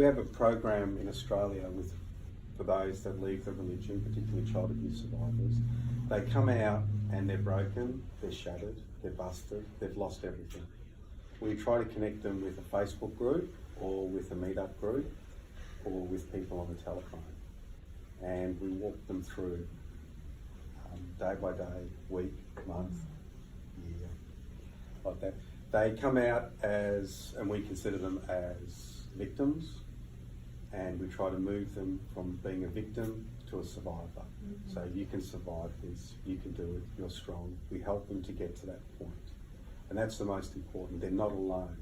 have a program in Australia for those that leave the religion, particularly child abuse survivors. They come out and they're broken, they're shattered, they're busted, they've lost everything. We try to connect them with a Facebook group or with a meetup group or with people on the telephone. And we walk them through day by day, week, month, year, like that. They come out and we consider them as victims, and we try to move them from being a victim to a survivor. So you can survive this, you can do it, you're strong. We help them to get to that point. And that's the most important, they're not alone.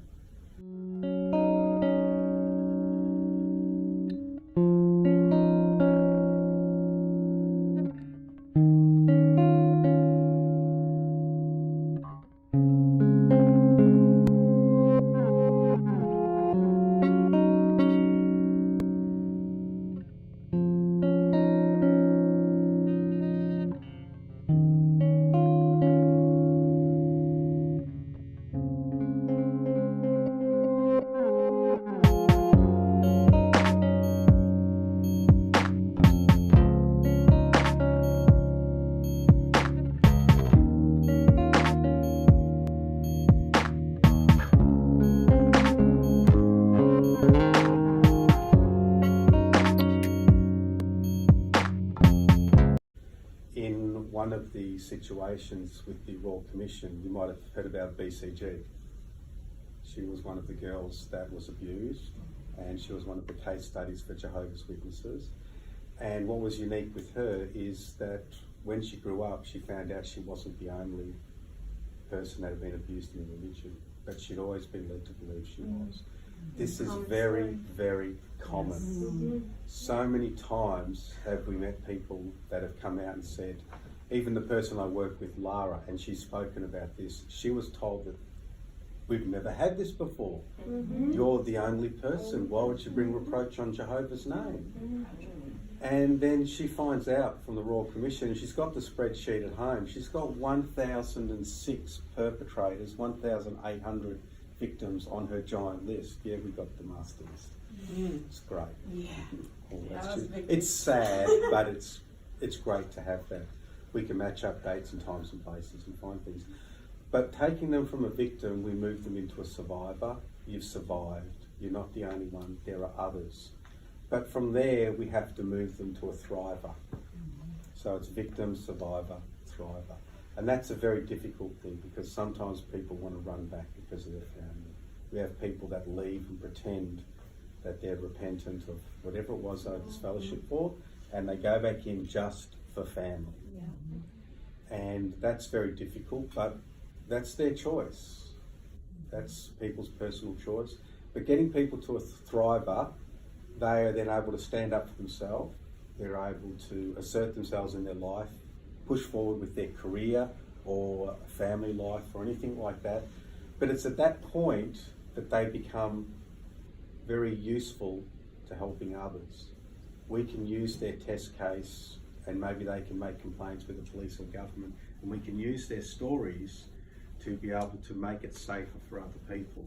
In one of the situations with the Royal Commission, you might have heard about BCG. She was one of the girls that was abused, and she was one of the case studies for Jehovah's Witnesses. And what was unique with her is that when she grew up, she found out she wasn't the only person that had been abused in religion, but she'd always been led to believe she was. This is very, very common. So many times have we met people that have come out and said, even the person I work with, Lara, and she's spoken about this, she was told that we've never had this before. You're the only person. Why would you bring reproach on Jehovah's name? And then she finds out from the Royal Commission, and she's got the spreadsheet at home, she's got 1,006 perpetrators, 1,800 victims on her giant list. Yeah, we got the master list. It's great. Yeah. It's sad, but it's great to have that. We can match up dates and times and places and find things. But taking them from a victim, we move them into a survivor. You've survived. You're not the only one. There are others. But from there, we have to move them to a thriver. So it's victim, survivor, thriver. And that's a very difficult thing, because sometimes people want to run back because of their family. We have people that leave and pretend that they're repentant of whatever it was they had this fellowship for, and they go back in just for family. And that's very difficult, but that's their choice. That's people's personal choice. But getting people to a thriver, they are then able to stand up for themselves. They're able to assert themselves in their life, push forward with their career or family life or anything like that. But it's at that point that they become very useful to helping others. We can use their test case, and maybe they can make complaints with the police or government, and we can use their stories to be able to make it safer for other people.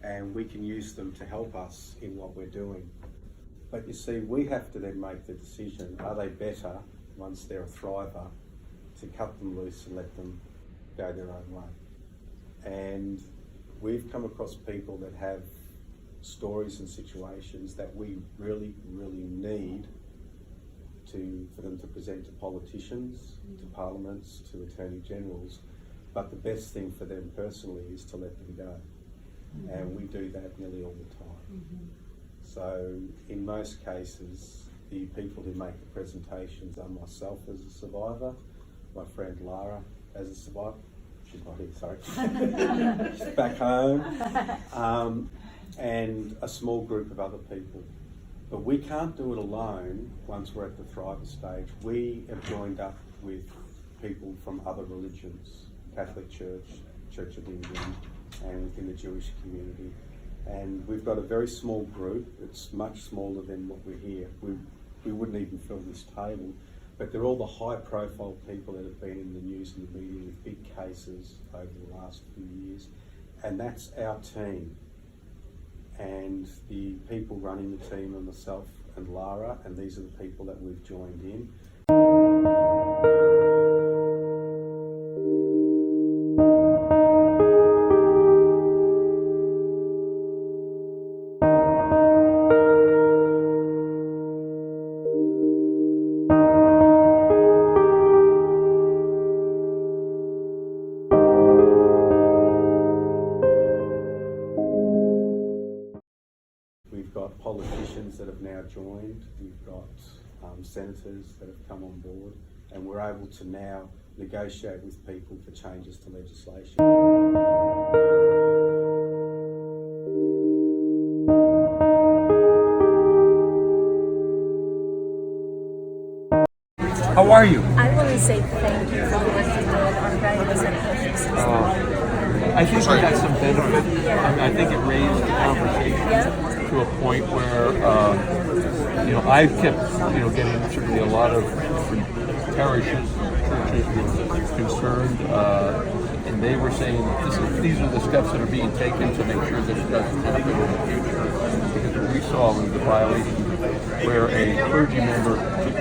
And we can use them to help us in what we're doing. But you see, we have to then make the decision, are they better once they're a thriver, to cut them loose and let them go their own way? And we've come across people that have stories and situations that we really, really need for them to present to politicians, to parliaments, to attorney generals. But the best thing for them personally is to let them go. And we do that nearly all the time. So in most cases, the people who make the presentations are myself as a survivor, my friend Lara as a survivor. She's not here, sorry. She's back home. And a small group of other people. But we can't do it alone once we're at the thriver stage. We have joined up with people from other religions, Catholic Church, Church of England, and within the Jewish community. And we've got a very small group. It's much smaller than what we're here. We wouldn't even fill this table, but they're all the high-profile people that have been in the news and the media with big cases over the last few years. And that's our team. and the people running the team are myself and Lara, and these are the people that we've joined in. We've got politicians that have now joined, we've got senators that have come on board, and we're able to now negotiate with people for changes to legislation. How are you? I want to say thank you for the work you did on writing this episode. I think we got some benefit. I think it raised the conversation to a point where, I've kept, getting certainly a lot of different parishes, churches were concerned, and they were saying these are the steps that are being taken to make sure this doesn't happen in the future. Because what we saw was the violation where a clergy member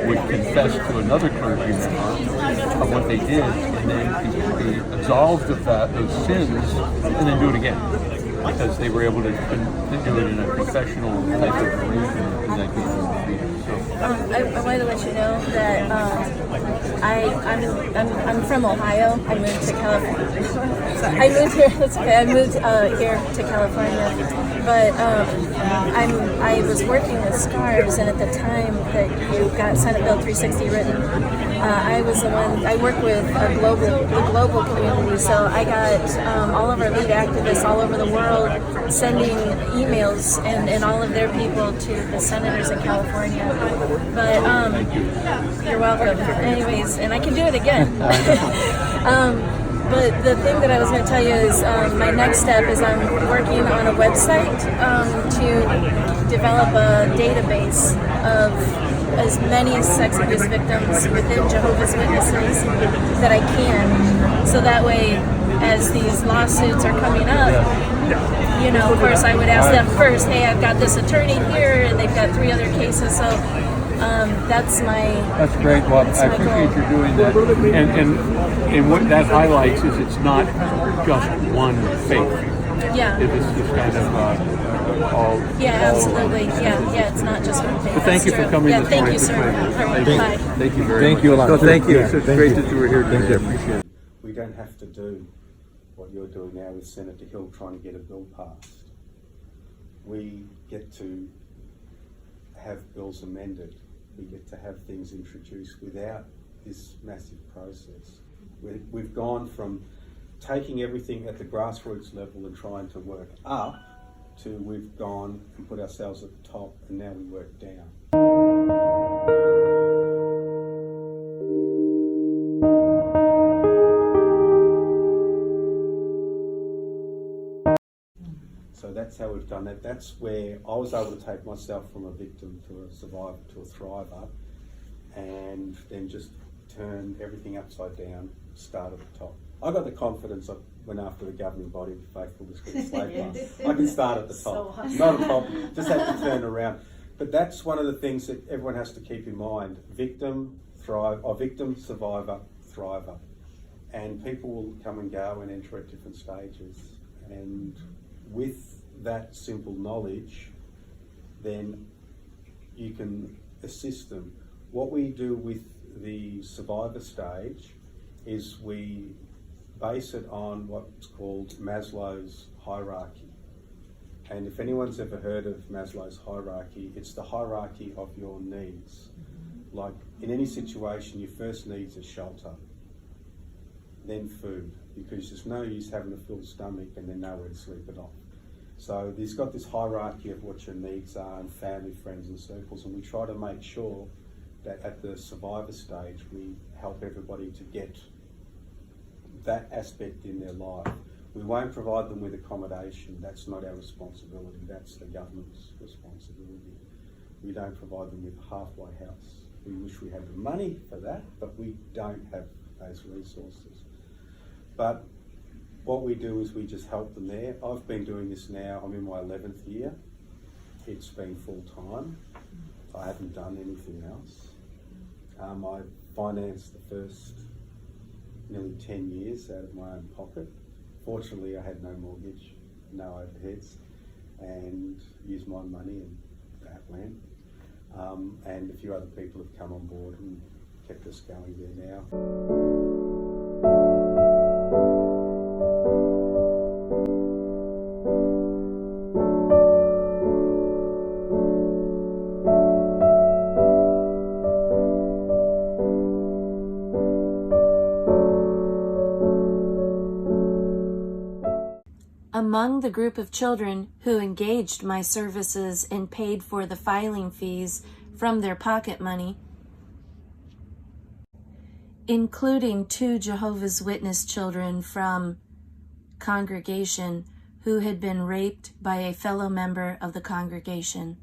would confess to another clergy member of what they did, and then be absolved of those sins, and then do it again, because they were able to do it in a confessional type of arrangement in that case. I wanted to let you know that I'm from Ohio. I moved to California. I moved here. That's okay. I moved here to California, but I was working with SCARS, and at the time that you got Senate Bill 360 written, I was the one. I work with the global community, so I got all of our lead activists all over the world sending emails and all of their people to the senators in California. But you're welcome. Anyways, and I can do it again. But the thing that I was going to tell you is my next step is I'm working on a website to develop a database of as many sex abuse victims within Jehovah's Witnesses that I can, so that way as these lawsuits are coming up, of course I would ask them first, hey, I've got this attorney here and they've got 3 other cases, so that's great. Well, I appreciate you doing that, and what that highlights is it's not just one faith. Yeah. It's just kind of all. Yeah, absolutely. Yeah, it's not just one faith. But thank you for coming this morning. Thank you, sir. Bye. Thank you very much. Thank you a lot. Thank you. It's great that you were here today. I appreciate it. We don't have to do what you're doing now with Senator Hill trying to get a bill passed. We get to have bills amended. We get to have things introduced without this massive process. We've gone from taking everything at the grassroots level and trying to work up to we've gone and put ourselves at the top and now we work down. So that's how we've done that. That's where I was able to take myself from a victim to a survivor to a thriver, and then just turn everything upside down, start at the top. I got the confidence. I went after the governing body of faithfulness with the slave master. I can start at the top. Not a problem. Just have to turn around. But that's one of the things that everyone has to keep in mind. Victim, survivor, thriver. And people will come and go and enter at different stages. And with that simple knowledge, then you can assist them. What we do with the survivor stage is we base it on what's called Maslow's hierarchy. And if anyone's ever heard of Maslow's hierarchy, it's the hierarchy of your needs. Like in any situation, your first needs are shelter, then food, because there's no use having a full stomach and then nowhere to sleep it off. So there's got this hierarchy of what your needs are, and family, friends and circles, and we try to make sure that at the survivor stage we help everybody to get that aspect in their life. We won't provide them with accommodation. That's not our responsibility. That's the government's responsibility. We don't provide them with a halfway house. We wish we had the money for that, but we don't have those resources. But what we do is we just help them there. I've been doing this now, I'm in my 11th year, it's been full time. I haven't done anything else. I financed the first nearly 10 years out of my own pocket. Fortunately, I had no mortgage, no overheads, and used my money, and that went. And a few other people have come on board and kept us going there now. Among the group of children who engaged my services and paid for the filing fees from their pocket money, including 2 Jehovah's Witness children from congregation who had been raped by a fellow member of the congregation.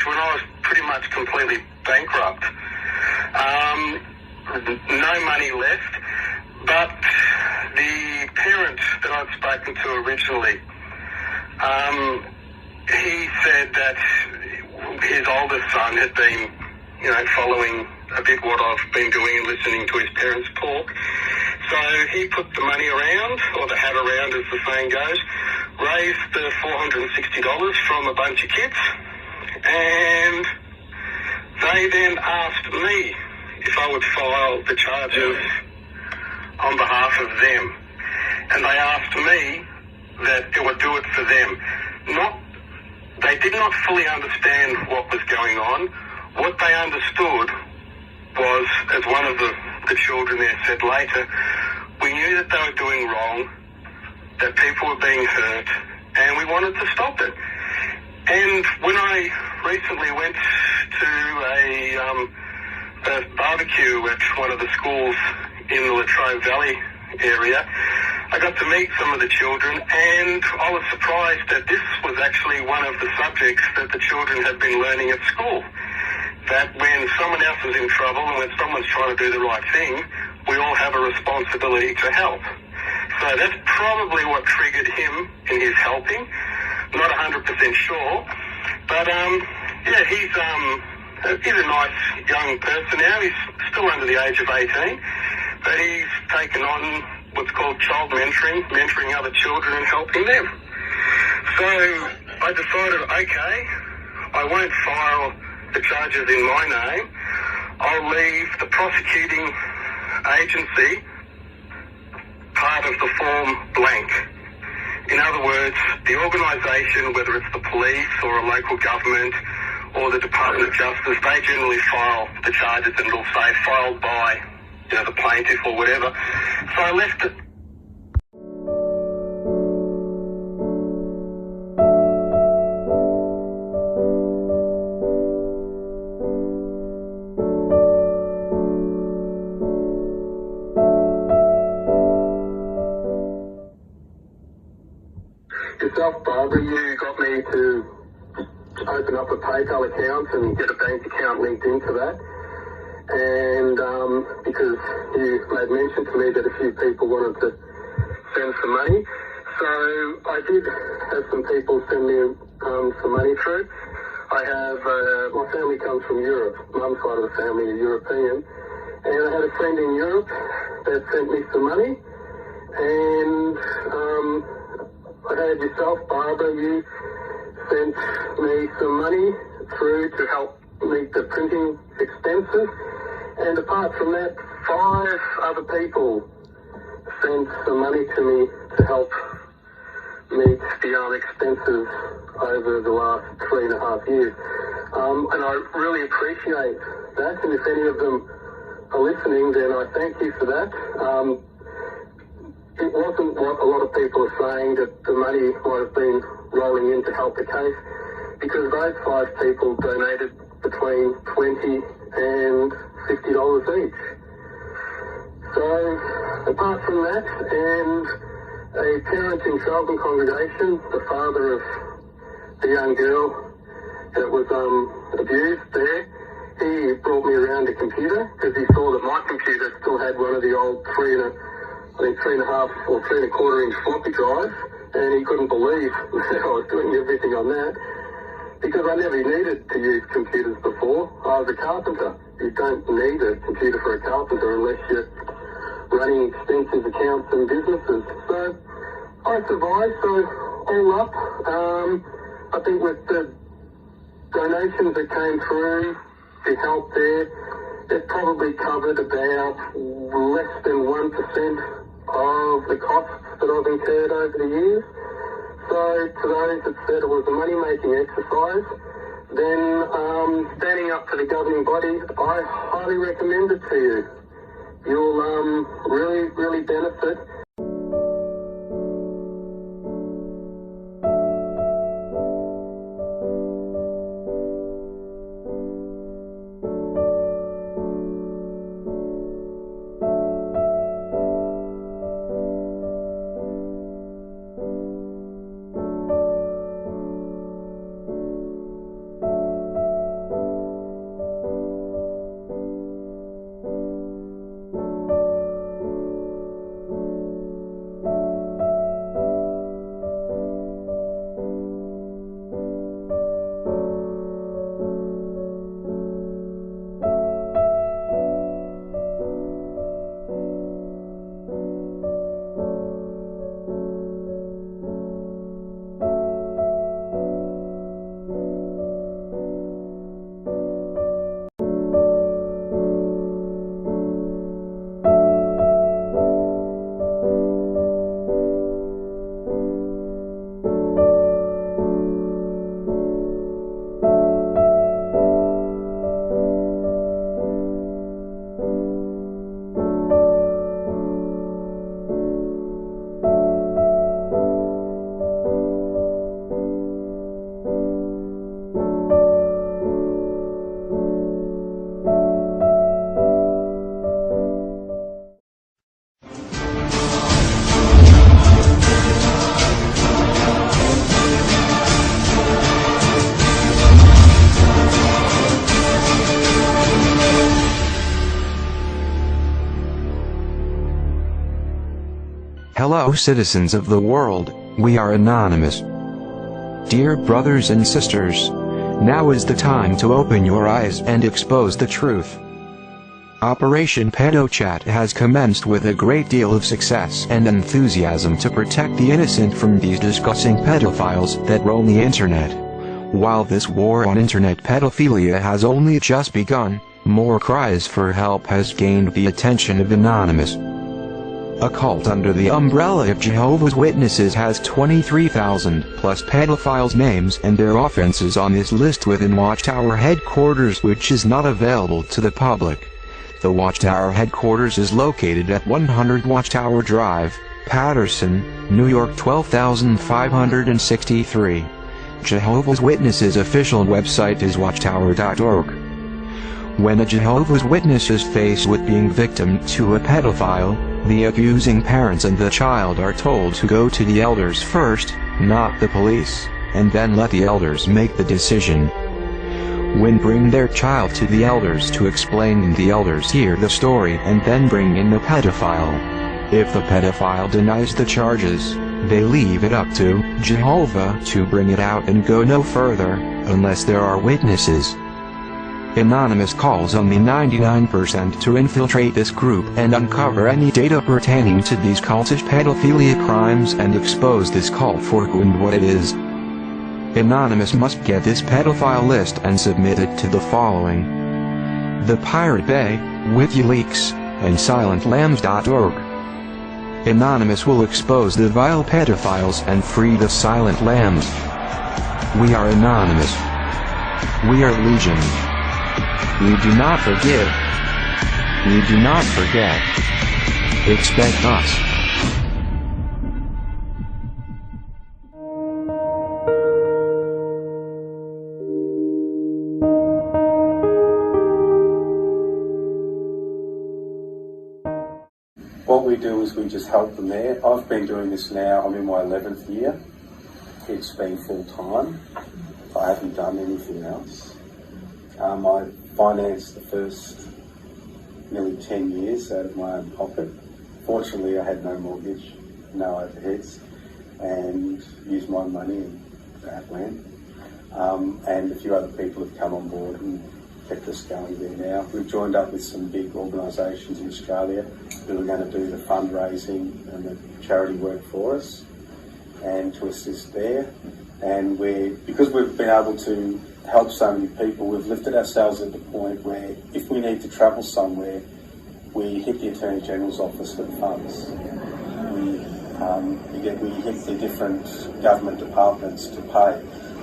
When I was pretty much completely bankrupt. No money left, but the parent that I'd spoken to originally, he said that his oldest son had been, following a bit what I've been doing and listening to his parents talk. So he put the money around, or the hat around as the saying goes, raised the $460 from a bunch of kids, and they then asked me if I would file the charges on behalf of them. And they asked me that it would do it for them. They did not fully understand what was going on. What they understood was, as one of the children there said later, we knew that they were doing wrong, that people were being hurt, and we wanted to stop it. And when I recently went to a barbecue at one of the schools in the Latrobe Valley area, I got to meet some of the children, and I was surprised that this was actually one of the subjects that the children had been learning at school. That when someone else is in trouble and when someone's trying to do the right thing, we all have a responsibility to help. So that's probably what triggered him in his helping. Not 100% sure, but he's a nice young person now. He's still under the age of 18, but he's taken on what's called child mentoring other children and helping them. So I decided, okay, I won't file the charges in my name. I'll leave the prosecuting agency part of the form blank. In other words, the organisation, whether it's the police or a local government or the Department of Justice, they generally file the charges and it'll say filed by, the plaintiff or whatever. So I left it. Yourself, Barbara, you got me to open up a PayPal account and get a bank account linked into that. And because you made mention to me that a few people wanted to send some money. So I did have some people send me some money through. I have, my family comes from Europe. Mum's side of the family are European. And I had a friend in Europe that sent me some money. And I had yourself, Barbara, you sent me some money through to help meet the printing expenses. And apart from that, 5 other people sent some money to me to help meet the expenses over the last 3.5 years. And I really appreciate that. And if any of them are listening, then I thank you for that. It wasn't what a lot of people are saying, that the money might have been rolling in to help the case, because those 5 people donated between $20 and $50 each. So, apart from that, and a parent in Charlton congregation, the father of the young girl that was abused there, he brought me around a computer because he saw that my computer still had one of the old 3.5 or 3.25 inch floppy drives, and he couldn't believe that I was doing everything on that, because I never needed to use computers before. I was a carpenter. You don't need a computer for a carpenter unless you're running extensive accounts and businesses. So I survived. So all up, I think with the donations that came through, the help there, it probably covered about less than 1% of the costs that I've incurred over the years. So to those that said it was a money-making exercise, then standing up to the governing body, I highly recommend it to you. You'll really, really benefit. Hello citizens of the world, we are anonymous. Dear brothers and sisters, now is the time to open your eyes and expose the truth. Operation PedoChat has commenced with a great deal of success and enthusiasm to protect the innocent from these disgusting pedophiles that roam the internet. While this war on internet pedophilia has only just begun, more cries for help has gained the attention of Anonymous. A cult under the umbrella of Jehovah's Witnesses has 23,000 plus pedophiles' names and their offenses on this list within Watchtower headquarters, which is not available to the public. The Watchtower headquarters is located at 100 Watchtower Drive, Patterson, New York 12563. Jehovah's Witnesses' official website is watchtower.org. When a Jehovah's Witness is faced with being victim to a pedophile, the accusing parents and the child are told to go to the elders first, not the police, and then let the elders make the decision. When bring their child to the elders to explain, the elders hear the story and then bring in the pedophile. If the pedophile denies the charges, They leave it up to Jehovah to bring it out and go no further, unless there are witnesses. Anonymous calls on the 99% to infiltrate this group and uncover any data pertaining to these cultish pedophilia crimes and expose this cult for who and what it is. Anonymous must get this pedophile list and submit it to the following: the Pirate Bay, WikiLeaks, and SilentLambs.org. Anonymous will expose the vile pedophiles and free the silent lambs. We are Anonymous. We are Legion. We do not forgive. We do not forget. Expect us. What we do is we just help them there. I've been doing this now, I'm in my 11th year. It's been full time. I haven't done anything else. I financed the first nearly 10 years out of my own pocket. Fortunately, I had no mortgage, no overheads, and used my money and that went. And a few other people have come on board and kept us going there now. We've joined up with some big organisations in Australia who are going to do the fundraising and the charity work for us and to assist there. And because we've been able to help so many people, we've lifted ourselves at the point where if we need to travel somewhere, we hit the Attorney General's office for the funds. We hit the different government departments to pay.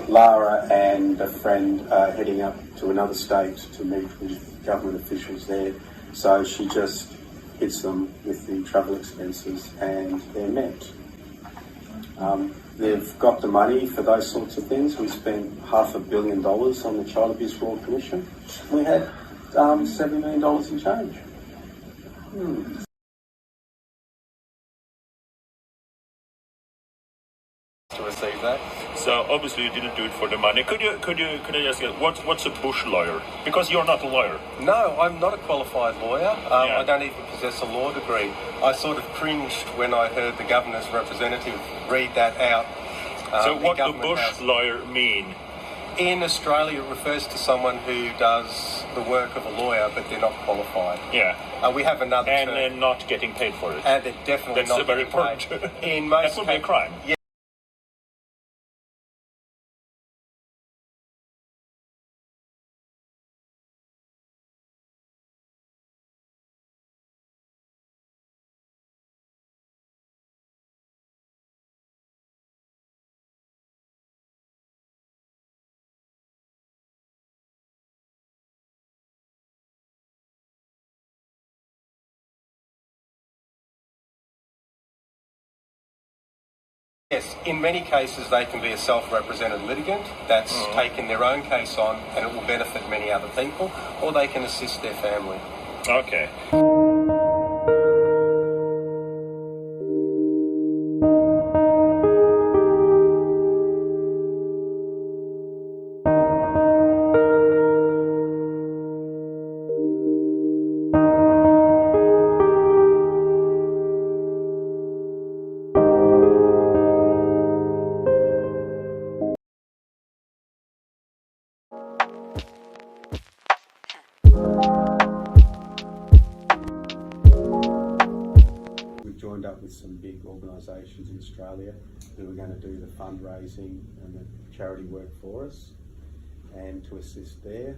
Lara and a friend are heading up to another state to meet with government officials there, so she just hits them with the travel expenses and they're met. They've got the money for those sorts of things. We spent $500 million on the Child Abuse Royal Commission. We had $70 million in change. To receive that. So obviously you didn't do it for the money. Could I just get what's a bush lawyer? Because you're not a lawyer. No, I'm not a qualified lawyer. I don't even possess a law degree. I sort of cringed when I heard the governor's representative read that out. So what does bush lawyer mean? In Australia, it refers to someone who does the work of a lawyer, but they're not qualified. Yeah. We have another term. And they're not getting paid for it. And they're definitely That's not very getting paid. important. In most that would be a crime. Yeah. Yes, in many cases they can be a self-represented litigant that's taken their own case on and it will benefit many other people, or they can assist their family. Okay. Joined up with some big organisations in Australia who are going to do the fundraising and the charity work for us and to assist there.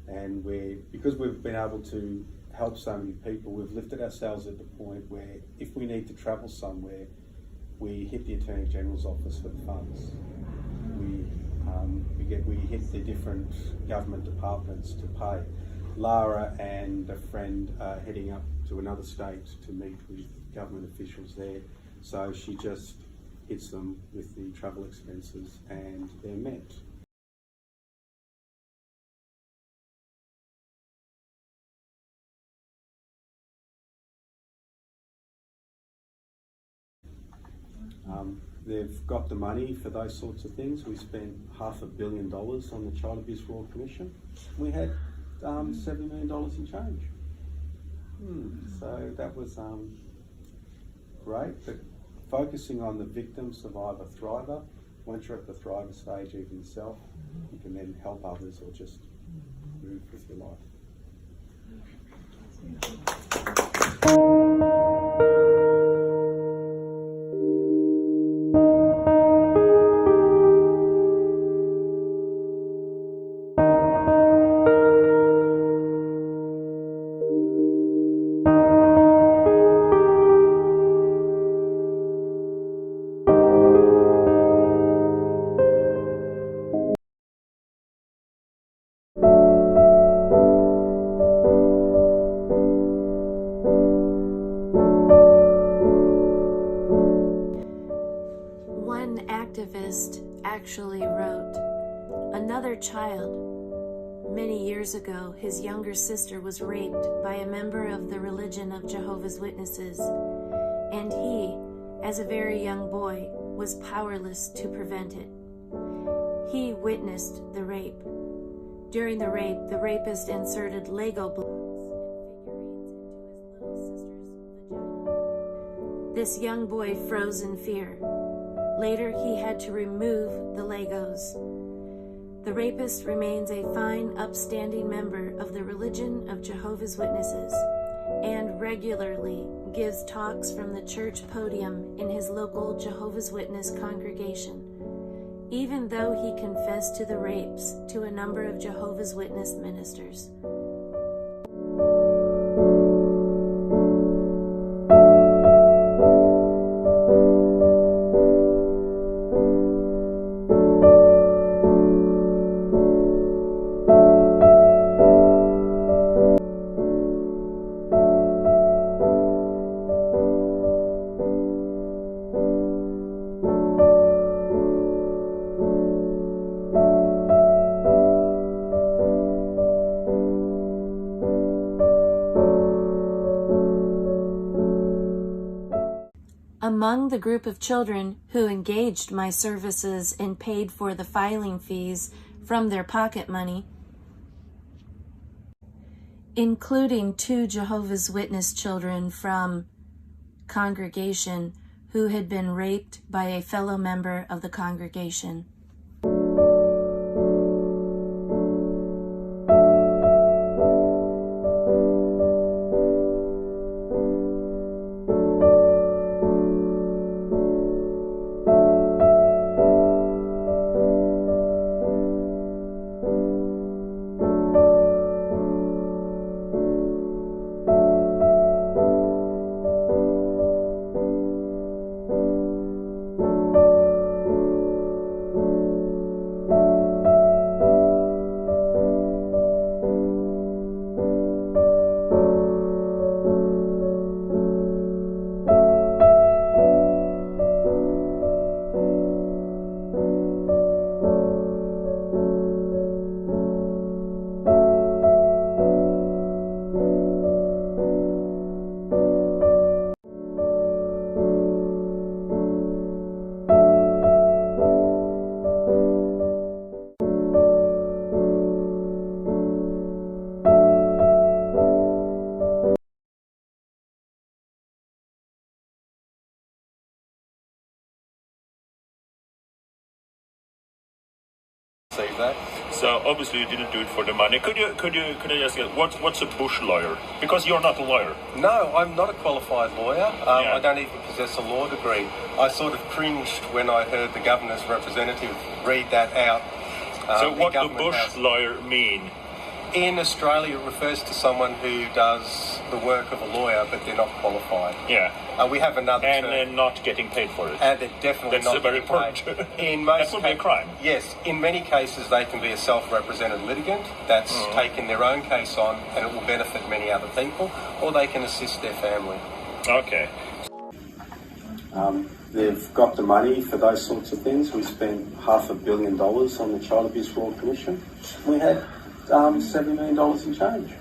And because we've been able to help so many people, we've lifted ourselves at the point where if we need to travel somewhere, we hit the Attorney General's office for the funds. We hit the different government departments to pay. Lara and a friend are heading up to another state to meet with government officials there, so she just hits them with the travel expenses and they're met. they've got the money for those sorts of things. We spent $500 million on the Child Abuse Royal Commission. We had $7 million in change. So that was great, but focusing on the victim, survivor, thriver. Once you're at the thriver stage, even yourself, you can then help others or just move with your life. One activist actually wrote, "Another child, many years ago, his younger sister was raped by a member of the religion of Jehovah's Witnesses, and he, as a very young boy, was powerless to prevent it. He witnessed the rape. During the rape, the rapist inserted Lego blocks and figurines into his little sister's vagina. This young boy froze in fear. Later, he had to remove the Legos. The rapist remains a fine, upstanding member of the religion of Jehovah's Witnesses and regularly gives talks from the church podium in his local Jehovah's Witness congregation, even though he confessed to the rapes to a number of Jehovah's Witness ministers." Among the group of children who engaged my services and paid for the filing fees from their pocket money, including 2 Jehovah's Witness children from congregation who had been raped by a fellow member of the congregation. Save that. So obviously you didn't do it for the money. Could I just get what's a bush lawyer? Because you're not a lawyer. No, I'm not a qualified lawyer. I don't even possess a law degree. I sort of cringed when I heard the governor's representative read that out. So what does bush lawyer mean? In Australia, it refers to someone who does the work of a lawyer, but they're not qualified. Yeah. We have another and term. they're not getting paid for it. And they're definitely That's not very getting paid. important. In most that would be a crime. Yes. In many cases, they can be a self-represented litigant that's taken their own case on, and it will benefit many other people, or they can assist their family. Okay. They've got the money for those sorts of things. We spent $500 million on the Child Abuse Royal Commission. We had $7 million in change.